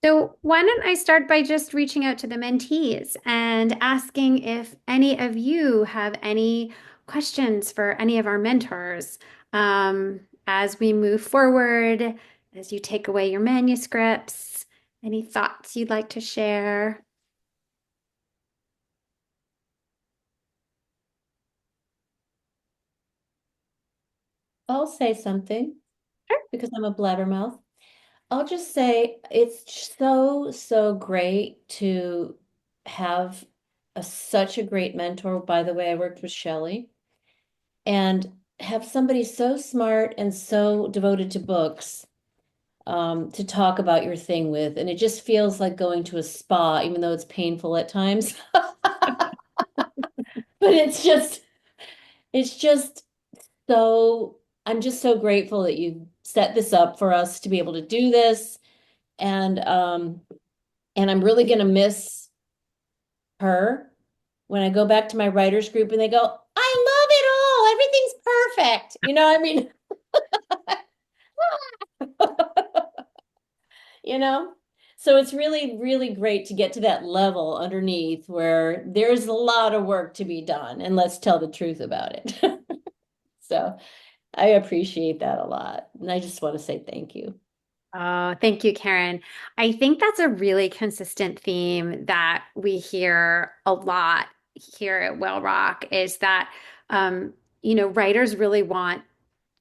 So, why don't I start by just reaching out to the mentees and asking if any of you have any questions for any of our mentors as we move forward, as you take away your manuscripts, any thoughts you'd like to share? I'll say something because I'm a blabbermouth. I'll just say it's so great to have such a great mentor. By the way, I worked with Shelley and have somebody so smart and so devoted to books to talk about your thing with. And it just feels like going to a spa, even though it's painful at times. But it's just so, I'm just so grateful that you set this up for us to be able to do this. And and I'm really gonna miss her when I go back to my writers group and they go, I love it all. Everything's perfect. You know, I mean, you know? So it's really, really great to get to that level underneath where there's a lot of work to be done, and let's tell the truth about it. So I appreciate that a lot. And I just want to say thank you. Oh, thank you, Karen. I think that's a really consistent theme that we hear a lot here at Well Rock is that, um, writers really want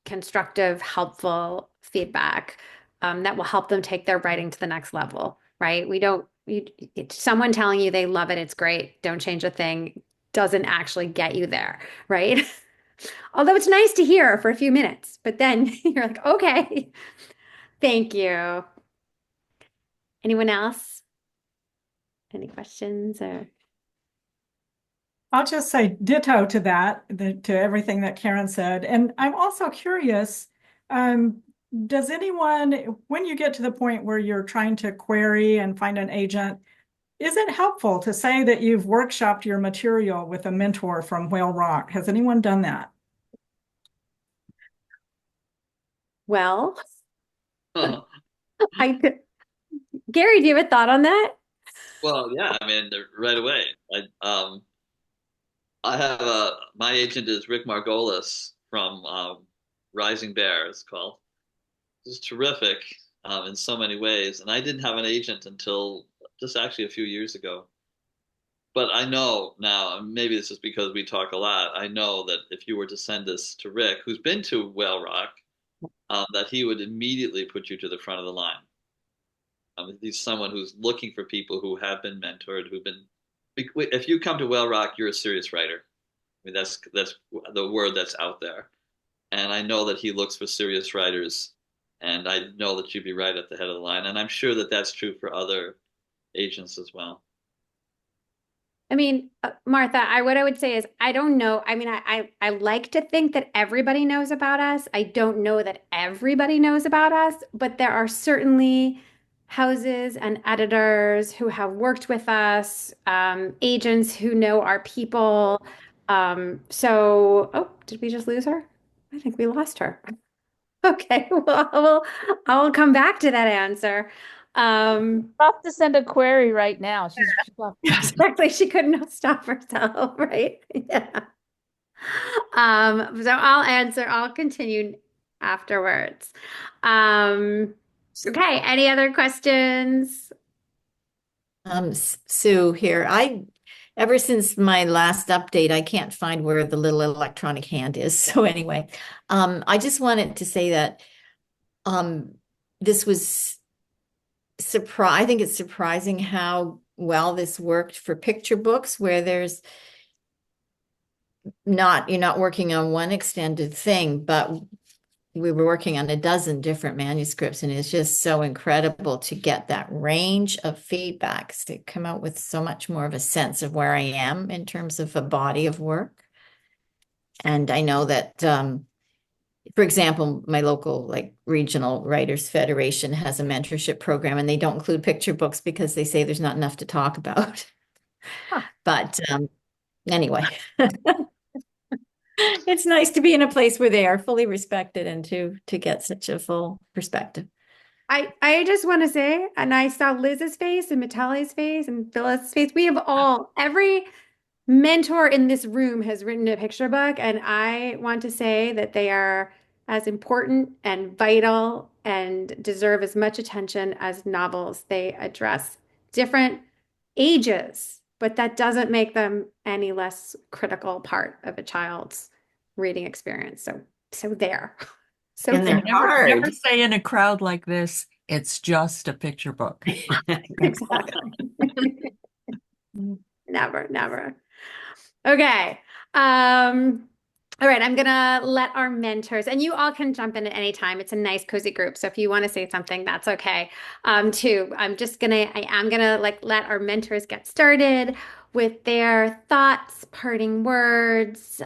constructive, helpful feedback that will help them take their writing to the next level, right? We don't, someone telling you they love it, it's great, don't change a thing, doesn't actually get you there, right? Although it's nice to hear for a few minutes, but then you're like, okay, thank you. Anyone else? Any questions or? I'll just say ditto to that, to everything that Karen said. And I'm also curious, um, does anyone, when you get to the point where you're trying to query and find an agent, is it helpful to say that you've workshopped your material with a mentor from Whale Rock? Has anyone done that? Well, Huh. I could, Gary, do you have a thought on that? Well, yeah, I mean, right away. I have my agent is Rick Margolis from Rising Bear, it's called. It's terrific in so many ways, and I didn't have an agent until just actually a few years ago. But I know now, and maybe this is because we talk a lot. I know that if you were to send this to Rick, who's been to Whale Rock, that he would immediately put you to the front of the line. He's someone who's looking for people who have been mentored, who've been. If you come to Whale Rock, you're a serious writer. I mean, that's the word that's out there, and I know that he looks for serious writers, and I know that you'd be right at the head of the line, and I'm sure that that's true for other agents as well. I mean, Martha, what I would say is I don't know. I mean, I like to think that everybody knows about us. I don't know that everybody knows about us, but there are certainly houses and editors who have worked with us, agents who know our people. Oh, did we just lose her? I think we lost her. Okay, well, I'll come back to that answer. Um, About to send a query right now. She's off. exactly. She couldn't stop herself, right? Yeah. So I'll answer, I'll continue afterwards. Um, okay, any other questions? Sue here. Ever since my last update, I can't find where the little electronic hand is. So anyway, I just wanted to say that um, this was surprise. I think it's surprising how well this worked for picture books, where you're not working on one extended thing, but we were working on a dozen different manuscripts, and it's just so incredible to get that range of feedbacks to come out with so much more of a sense of where I am in terms of a body of work. And I know that, for example, my local like regional writers federation has a mentorship program, and they don't include picture books because they say there's not enough to talk about. Huh. But anyway, it's nice to be in a place where they are fully respected and to get such a full perspective. I just want to say, and I saw Liz's face and Matali's face and Phyllis' face. We have every mentor in this room has written a picture book, and I want to say that they are as important and vital and deserve as much attention as novels. They address different ages, but that doesn't make them any less critical part of a child's reading experience. So there. So And there. they're Never hard. say in a crowd like this, it's just a picture book. Exactly. Never, never. Okay. All right, I'm gonna let our mentors, and you all can jump in at any time. It's a nice, cozy group. So if you want to say something, that's okay. Too. I am gonna like let our mentors get started with their thoughts, parting words.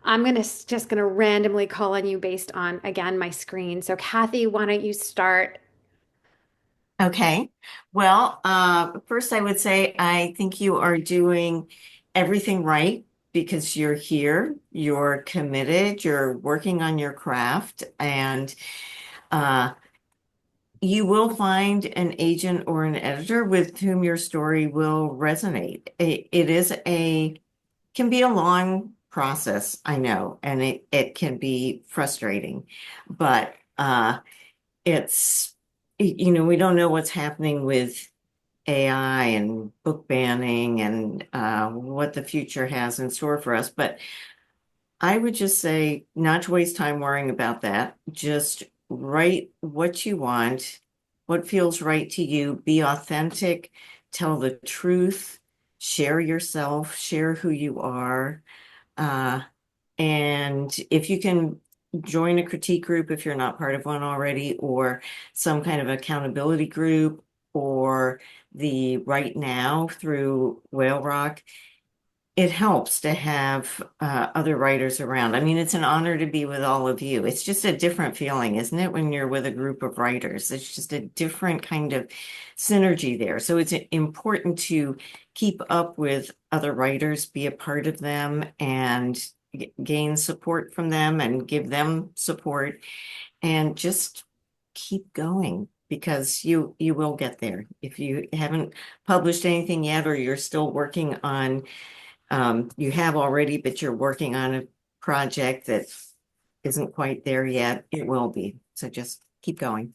I'm just gonna randomly call on you based on, again, my screen. So Kathy, why don't you start? Okay. Well, first I would say I think you are doing everything right because you're here, you're committed, you're working on your craft, and uh, you will find an agent or an editor with whom your story will resonate. It is can be a long process, I know, and it can be frustrating, but it's we don't know what's happening with AI and book banning and what the future has in store for us. But I would just say not to waste time worrying about that. Just write what you want, what feels right to you, be authentic, tell the truth, share yourself, share who you are. Uh, and if you can join a critique group if you're not part of one already, or some kind of accountability group, or the Right Now through Whale Rock, it helps to have other writers around. I mean, it's an honor to be with all of you. It's just a different feeling, isn't it, when you're with a group of writers? It's just a different kind of synergy there. So it's important to keep up with other writers, be a part of them, and gain support from them and give them support, and just keep going because you will get there. If you haven't published anything yet, or you're still working on you have already, but you're working on a project that isn't quite there yet, it will be. So just keep going.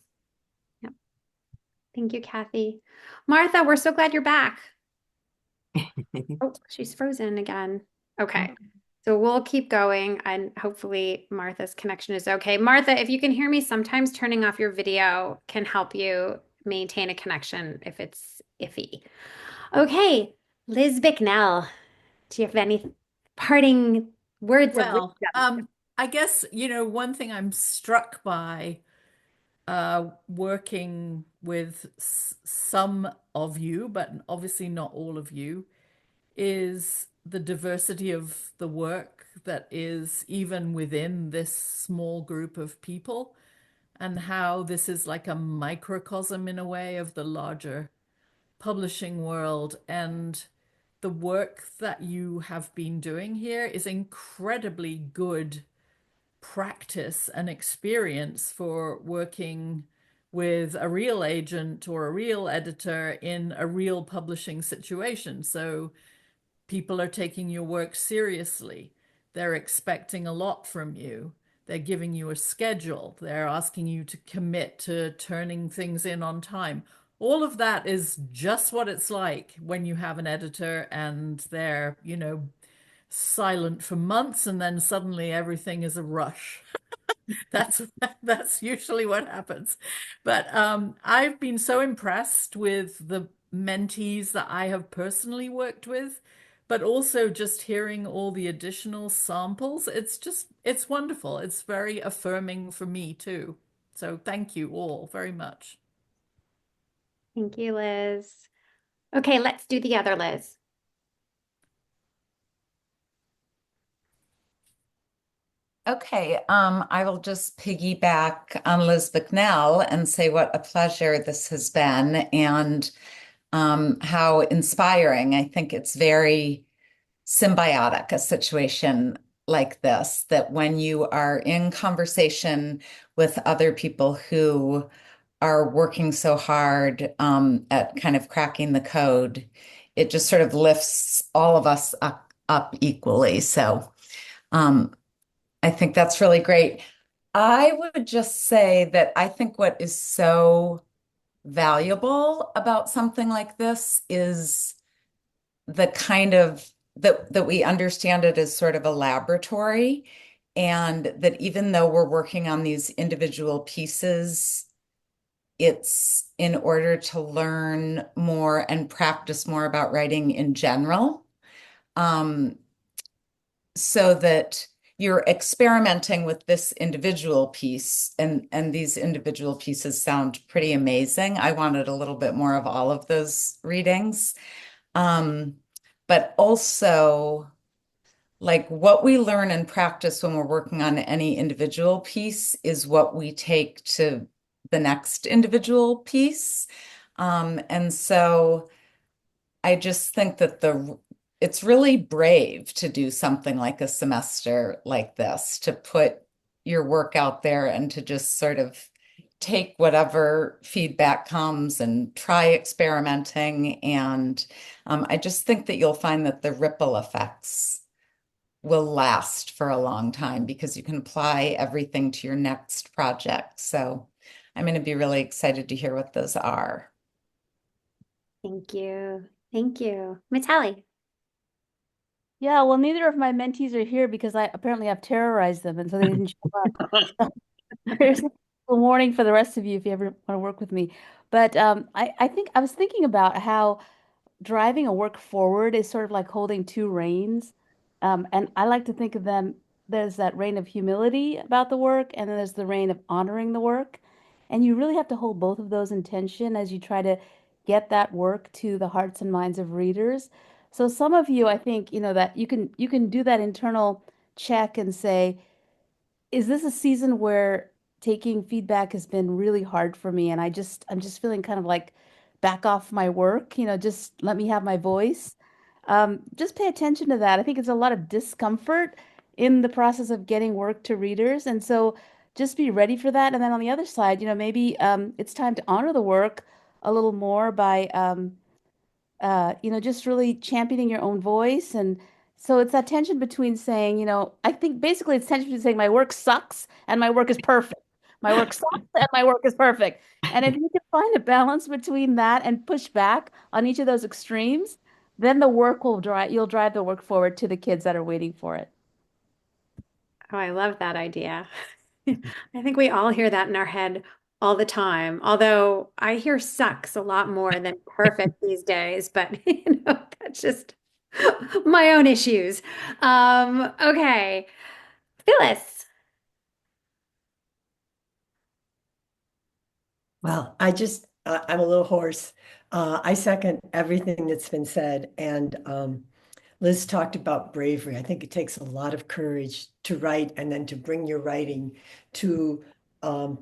Yep. Thank you, Kathy. Martha, we're so glad you're back. Oh, she's frozen again. Okay. So we'll keep going and hopefully Martha's connection is okay. Martha, if you can hear me, sometimes turning off your video can help you maintain a connection if it's iffy. Okay, Liz Bicknell, do you have any parting words of Well, wisdom? I guess, one thing I'm struck by working with some of you, but obviously not all of you, is the diversity of the work that is even within this small group of people, and how this is like a microcosm in a way of the larger publishing world. And the work that you have been doing here is incredibly good practice and experience for working with a real agent or a real editor in a real publishing situation. So people are taking your work seriously. They're expecting a lot from you. They're giving you a schedule. They're asking you to commit to turning things in on time. All of that is just what it's like when you have an editor and they're, silent for months and then suddenly everything is a rush. That's that's usually what happens. But I've been so impressed with the mentees that I have personally worked with, but also just hearing all the additional samples. It's wonderful. It's very affirming for me too. So thank you all very much. Thank you, Liz. Okay, let's do the other Liz. Okay, I will just piggyback on Liz Bicknell and say what a pleasure this has been and how inspiring. I think it's very symbiotic, a situation like this, that when you are in conversation with other people who are working so hard at kind of cracking the code, it just sort of lifts all of us up equally. So I think that's really great. I would just say that I think what is so valuable about something like this is the kind of that we understand it as sort of a laboratory, and that even though we're working on these individual pieces, it's in order to learn more and practice more about writing in general. Um, so that you're experimenting with this individual piece, and these individual pieces sound pretty amazing. I wanted a little bit more of all of those readings. Um, but also, like, what we learn and practice when we're working on any individual piece is what we take to the next individual piece. And so I just think that it's really brave to do something like a semester like this, to put your work out there and to just sort of take whatever feedback comes and try experimenting. And I just think that you'll find that the ripple effects will last for a long time because you can apply everything to your next project. So I'm going to be really excited to hear what those are. Thank you. Thank you. Mitali. Yeah, well, neither of my mentees are here because I apparently have terrorized them, and so they didn't show up. Here's a warning for the rest of you if you ever want to work with me. But I think I was thinking about how driving a work forward is sort of like holding two reins. And I like to think of them, there's that rein of humility about the work, and then there's the rein of honoring the work. And you really have to hold both of those in tension as you try to get that work to the hearts and minds of readers. So some of you, I think, that you can do that internal check and say, is this a season where taking feedback has been really hard for me and I'm just feeling kind of like back off my work, just let me have my voice. Just pay attention to that. I think it's a lot of discomfort in the process of getting work to readers. And so just be ready for that. And then on the other side, maybe it's time to honor the work a little more by just really championing your own voice. And so it's that tension between saying, I think basically it's tension between saying my work sucks and my work is perfect. My work sucks and my work is perfect. And if you can find a balance between that and push back on each of those extremes, then you'll drive the work forward to the kids that are waiting for it. Oh, I love that idea. I think we all hear that in our head all the time. Although I hear sucks a lot more than perfect these days, but that's just my own issues. Okay. Phyllis. Well, I'm a little hoarse. I second everything that's been said. And Liz talked about bravery. I think it takes a lot of courage to write and then to bring your writing to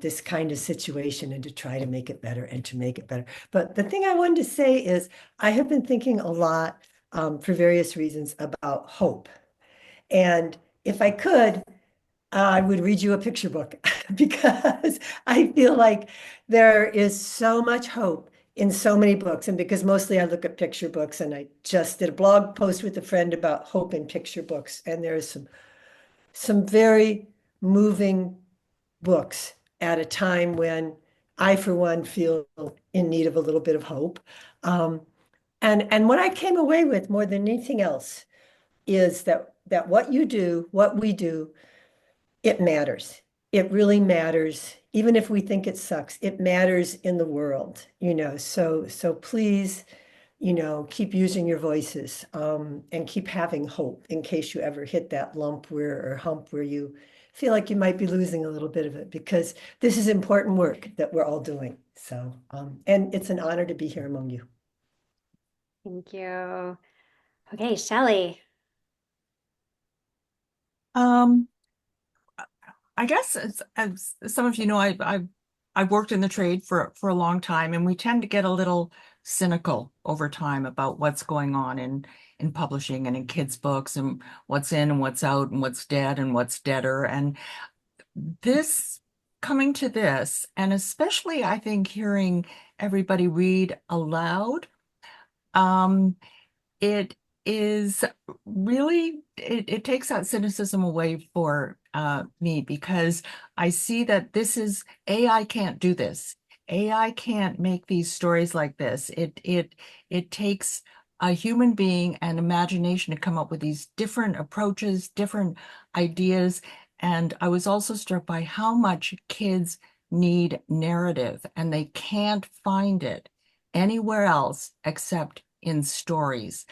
this kind of situation and to try to make it better and to make it better. But the thing I wanted to say is I have been thinking a lot for various reasons about hope. And if I could, I would read you a picture book because I feel like there is so much hope in so many books. And because mostly I look at picture books, and I just did a blog post with a friend about hope in picture books. And there's some very moving books at a time when I, for one, feel in need of a little bit of hope. Um, and what I came away with more than anything else is that what you do, what we do, it matters. It really matters. Even if we think it sucks, it matters in the world, so please, keep using your voices, and keep having hope in case you ever hit that lump or hump where you feel like you might be losing a little bit of it, because this is important work that we're all doing. So, and it's an honor to be here among you. Thank you. Okay, Shelley. Um, I guess as some of you know, I've worked in the trade for a long time, and we tend to get a little cynical over time about what's going on in publishing and in kids' books and what's in and what's out and what's dead and what's deader. And this coming to this, and especially I think hearing everybody read aloud, um, it is really it takes that cynicism away for me because I see that this is AI can't do this. AI can't make these stories like this. It takes a human being and imagination to come up with these different approaches, different ideas. And I was also struck by how much kids need narrative, and they can't find it anywhere else except in stories.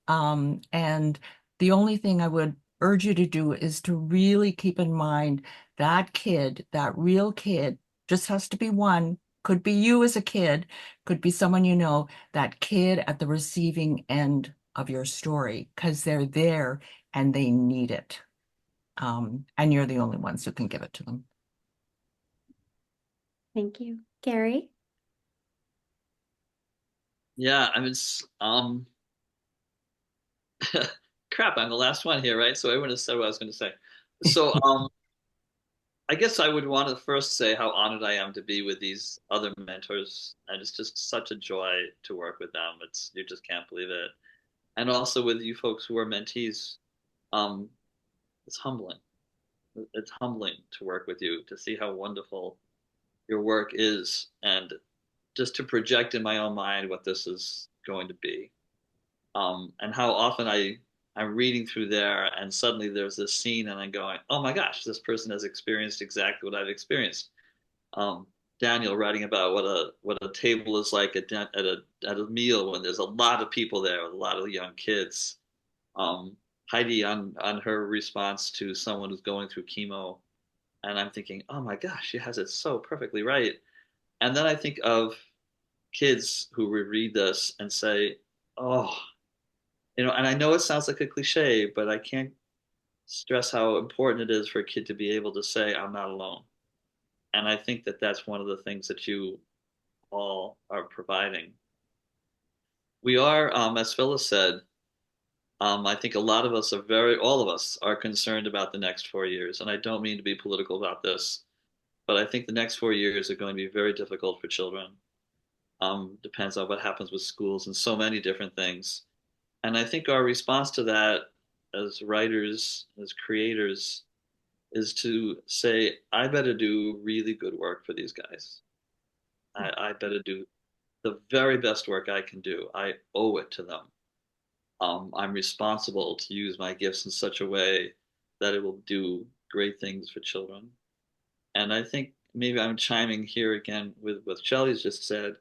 And the only thing I would urge you to do is to really keep in mind that kid, that real kid, just has to be one, could be you as a kid, could be someone you know, that kid at the receiving end of your story, because they're there and they need it. And you're the only ones who can give it to them. Thank you. Gary? Yeah, I mean, crap, I'm the last one here, right? So everyone has said what I was going to say. So, I guess I would want to first say how honored I am to be with these other mentors, and it's just such a joy to work with them. It's you just can't believe it, and also with you folks who are mentees. Um, it's humbling. It's humbling to work with you to see how wonderful your work is, and just to project in my own mind what this is going to be. And how often I'm reading through there and suddenly there's this scene and I'm going, oh my gosh, this person has experienced exactly what I've experienced. Um, Daniel writing about what a table is like at a meal when there's a lot of people there with a lot of young kids. Heidi on her response to someone who's going through chemo, and I'm thinking, oh my gosh, she has it so perfectly right. And then I think of kids who read this and say, oh, and I know it sounds like a cliche, but I can't stress how important it is for a kid to be able to say, I'm not alone. And I think that that's one of the things that you all are providing. We are, as Phyllis said, I think a lot of us all of us are concerned about the next 4 years. And I don't mean to be political about this, but I think the next 4 years are going to be very difficult for children. Depends on what happens with schools and so many different things. And I think our response to that as writers, as creators, is to say, I better do really good work for these guys. I better do the very best work I can do. I owe it to them. I'm responsible to use my gifts in such a way that it will do great things for children. And I think maybe I'm chiming here again with what Shelley's just said,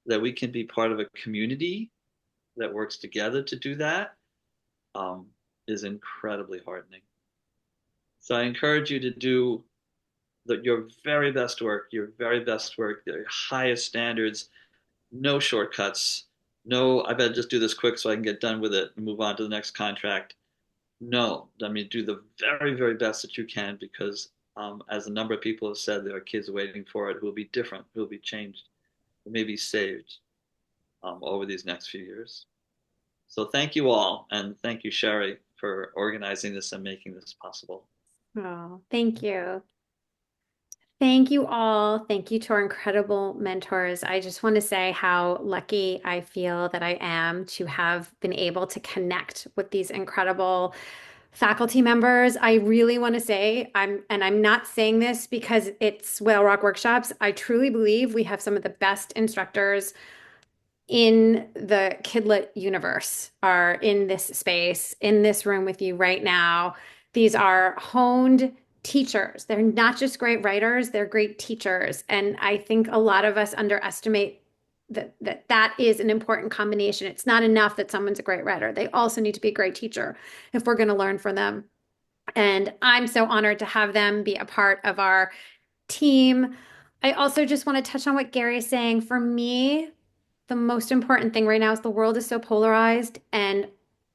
that we can be part of a community that works together to do that, um, is incredibly heartening. So I encourage you to do your very best work, your highest standards, no shortcuts. No, I better just do this quick so I can get done with it and move on to the next contract. No, I mean, do the very, very best that you can because, as a number of people have said, there are kids waiting for it who will be different, who will be changed, who may be saved over these next few years. So thank you all, and thank you, Sherry, for organizing this and making this possible. Oh, thank you. Thank you all. Thank you to our incredible mentors. I just want to say how lucky I feel that I am to have been able to connect with these incredible faculty members. I really want to say I'm not saying this because it's Whale Rock Workshops. I truly believe we have some of the best instructors in the Kidlit universe are in this space, in this room with you right now. These are honed teachers. They're not just great writers, they're great teachers. And I think a lot of us underestimate that is an important combination. It's not enough that someone's a great writer. They also need to be a great teacher if we're going to learn from them. And I'm so honored to have them be a part of our team. I also just want to touch on what Gary is saying. For me, the most important thing right now is the world is so polarized and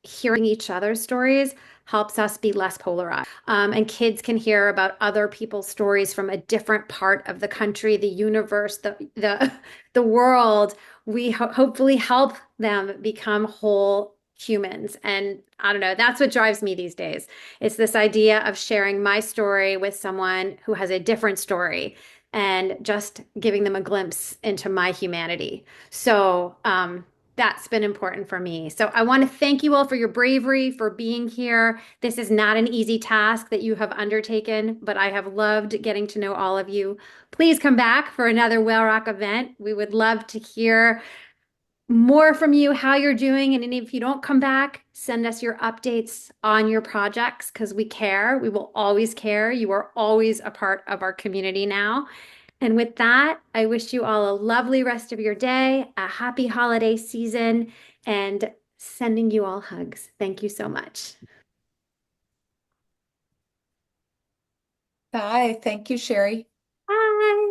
hearing each other's stories helps us be less polarized. And kids can hear about other people's stories from a different part of the country, the universe, the world. We hopefully help them become whole humans. And I don't know, that's what drives me these days. It's this idea of sharing my story with someone who has a different story and just giving them a glimpse into my humanity. So, that's been important for me. So I want to thank you all for your bravery, for being here. This is not an easy task that you have undertaken, but I have loved getting to know all of you. Please come back for another Whale Rock event. We would love to hear more from you, how you're doing. And if you don't come back, send us your updates on your projects because we care. We will always care. You are always a part of our community now. And with that, I wish you all a lovely rest of your day, a happy holiday season, and sending you all hugs. Thank you so much. Bye. Thank you, Sherry. Bye.